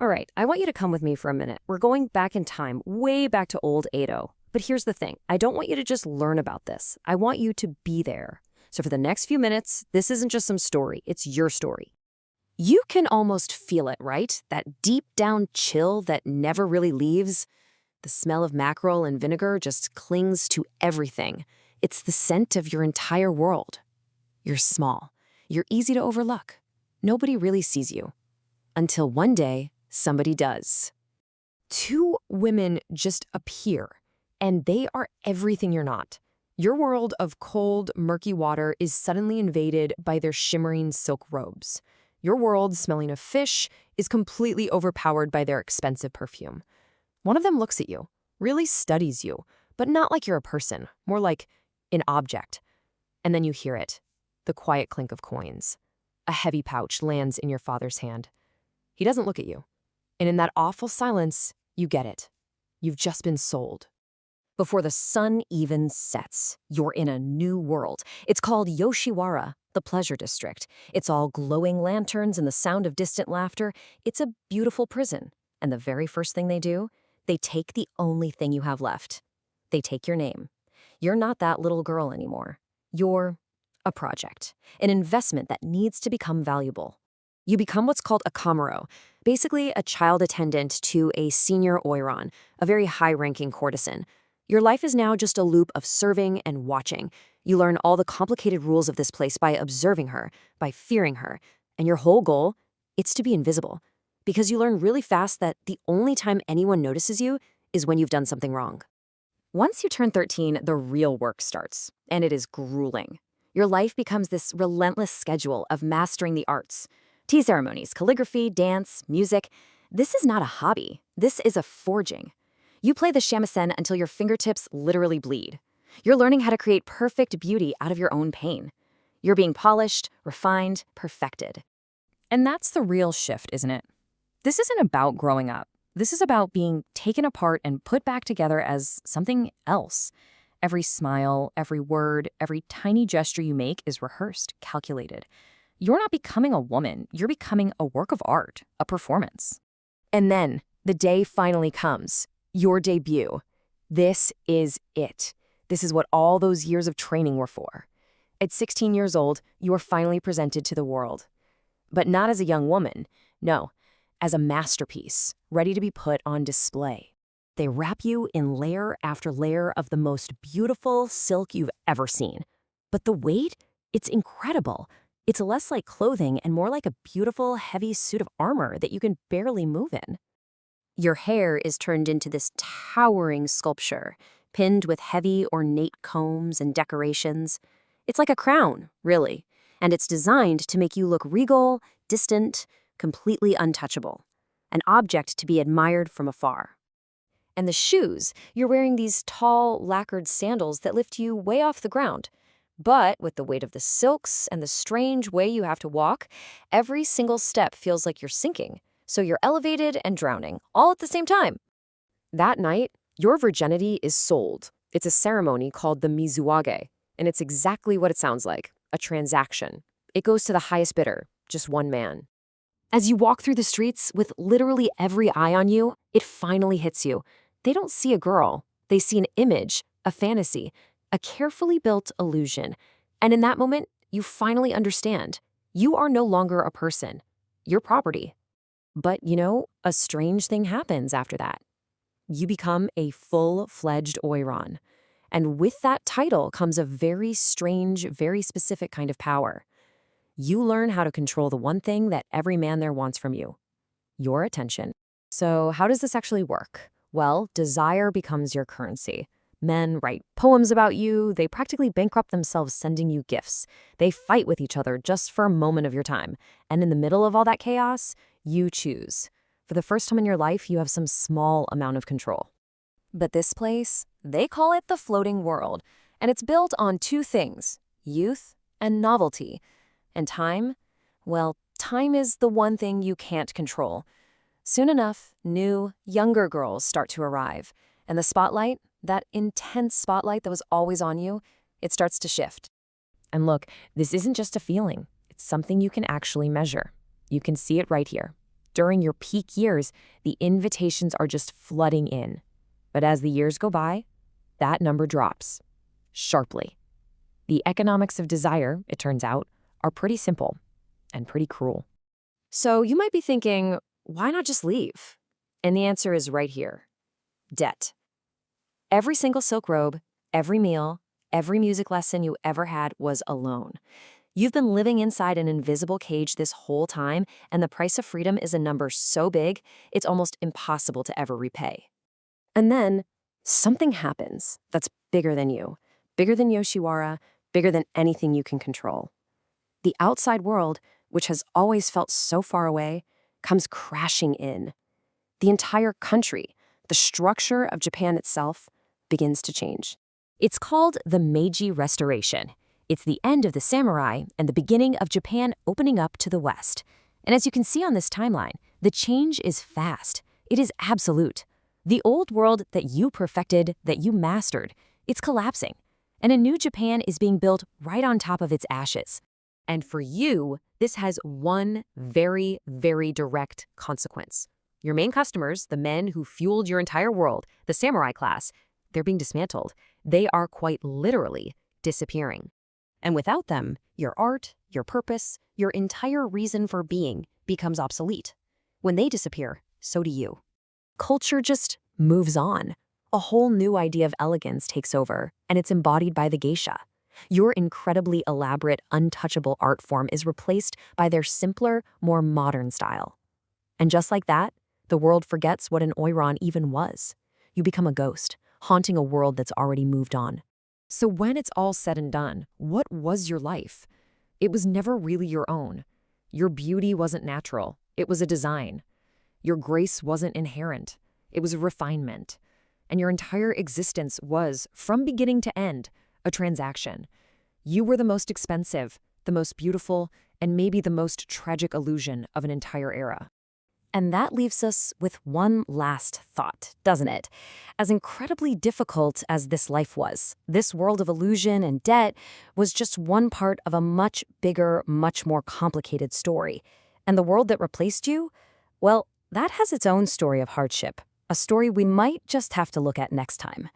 All right, I want you to come with me for a minute. We're going back in time, way back to old Edo. But here's the thing. I don't want you to just learn about this. I want you to be there. So for the next few minutes, this isn't just some story. It's your story. You can almost feel it, right? That deep down chill that never really leaves. The smell of mackerel and vinegar just clings to everything. It's the scent of your entire world. You're small. You're easy to overlook. Nobody really sees you. Until one day, somebody does. Two women just appear, and they are everything you're not. Your world of cold, murky water is suddenly invaded by their shimmering silk robes. Your world, smelling of fish, is completely overpowered by their expensive perfume. One of them looks at you, really studies you, but not like you're a person, more like an object. And then you hear it, the quiet clink of coins. A heavy pouch lands in your father's hand. He doesn't look at you. And in that awful silence, you get it. You've just been sold. Before the sun even sets, you're in a new world. It's called Yoshiwara, the pleasure district. It's all glowing lanterns and the sound of distant laughter. It's a beautiful prison. And the very first thing they do, they take the only thing you have left. They take your name. You're not that little girl anymore. You're a project, an investment that needs to become valuable. You become what's called a kamuro, basically a child attendant to a senior Oiran, a very high-ranking courtesan. Your life is now just a loop of serving and watching. You learn all the complicated rules of this place by observing her, by fearing her, and your whole goal, it's to be invisible. Because you learn really fast that the only time anyone notices you is when you've done something wrong. Once you turn 13, the real work starts, and it is grueling. Your life becomes this relentless schedule of mastering the arts. Tea ceremonies, calligraphy, dance, music. This is not a hobby. This is a forging. You play the shamisen until your fingertips literally bleed. You're learning how to create perfect beauty out of your own pain. You're being polished, refined, perfected. And that's the real shift, isn't it? This isn't about growing up. This is about being taken apart and put back together as something else. Every smile, every word, every tiny gesture you make is rehearsed, calculated. You're not becoming a woman. You're becoming a work of art, a performance. And then the day finally comes, your debut. This is it. This is what all those years of training were for. At 16 years old, you are finally presented to the world. But not as a young woman, no, as a masterpiece, ready to be put on display. They wrap you in layer after layer of the most beautiful silk you've ever seen. But the weight, it's incredible. It's less like clothing and more like a beautiful, heavy suit of armor that you can barely move in. Your hair is turned into this towering sculpture, pinned with heavy, ornate combs and decorations. It's like a crown, really, and it's designed to make you look regal, distant, completely untouchable, an object to be admired from afar. And the shoes, you're wearing these tall, lacquered sandals that lift you way off the ground. But with the weight of the silks and the strange way you have to walk, every single step feels like you're sinking. So you're elevated and drowning, all at the same time. That night, your virginity is sold. It's a ceremony called the mizuage, and it's exactly what it sounds like, a transaction. It goes to the highest bidder, just one man. As you walk through the streets with literally every eye on you, it finally hits you. They don't see a girl. They see an image, a fantasy, a carefully built illusion. And in that moment, you finally understand. You are no longer a person. You're property. But, a strange thing happens after that. You become a full-fledged Oiran. And with that title comes a very strange, very specific kind of power. You learn how to control the one thing that every man there wants from you, your attention. So how does this actually work? Well, desire becomes your currency. Men write poems about you. They practically bankrupt themselves sending you gifts. They fight with each other just for a moment of your time. And in the middle of all that chaos, you choose. For the first time in your life, you have some small amount of control. But this place, they call it the floating world. And it's built on two things, youth and novelty. And time? Well, time is the one thing you can't control. Soon enough, new, younger girls start to arrive. And the spotlight, that intense spotlight that was always on you, it starts to shift. And look, this isn't just a feeling. It's something you can actually measure. You can see it right here, During your peak years, the invitations are just flooding in. But as the years go by, that number drops sharply. The economics of desire, it turns out, are pretty simple and pretty cruel. So you might be thinking, why not just leave? And the answer is right here. Debt. Every single silk robe, every meal, every music lesson you ever had was a loan. You've been living inside an invisible cage this whole time, and the price of freedom is a number so big, it's almost impossible to ever repay. And then something happens that's bigger than you, bigger than Yoshiwara, bigger than anything you can control. The outside world, which has always felt so far away, comes crashing in. The entire country, the structure of Japan itself, begins to change. It's called the Meiji Restoration. It's the end of the samurai and the beginning of Japan opening up to the West. And as you can see on this timeline, the change is fast. It is absolute. The old world that you perfected, that you mastered, it's collapsing. And a new Japan is being built right on top of its ashes. And for you, this has one very, very direct consequence. Your main customers, the men who fueled your entire world, the samurai class, they're being dismantled. They are quite literally disappearing. And without them, your art, your purpose, your entire reason for being becomes obsolete. When they disappear, so do you. Culture just moves on. A whole new idea of elegance takes over, and it's embodied by the geisha. Your incredibly elaborate, untouchable art form is replaced by their simpler, more modern style. And just like that, the world forgets what an oiran even was. You become a ghost, haunting a world that's already moved on. So when it's all said and done, what was your life? It was never really your own. Your beauty wasn't natural. It was a design. Your grace wasn't inherent. It was a refinement. And your entire existence was, from beginning to end, a transaction. You were the most expensive, the most beautiful, and maybe the most tragic illusion of an entire era. And that leaves us with one last thought, doesn't it? As incredibly difficult as this life was, this world of illusion and debt was just one part of a much bigger, much more complicated story. And the world that replaced you, well, that has its own story of hardship, a story we might just have to look at next time.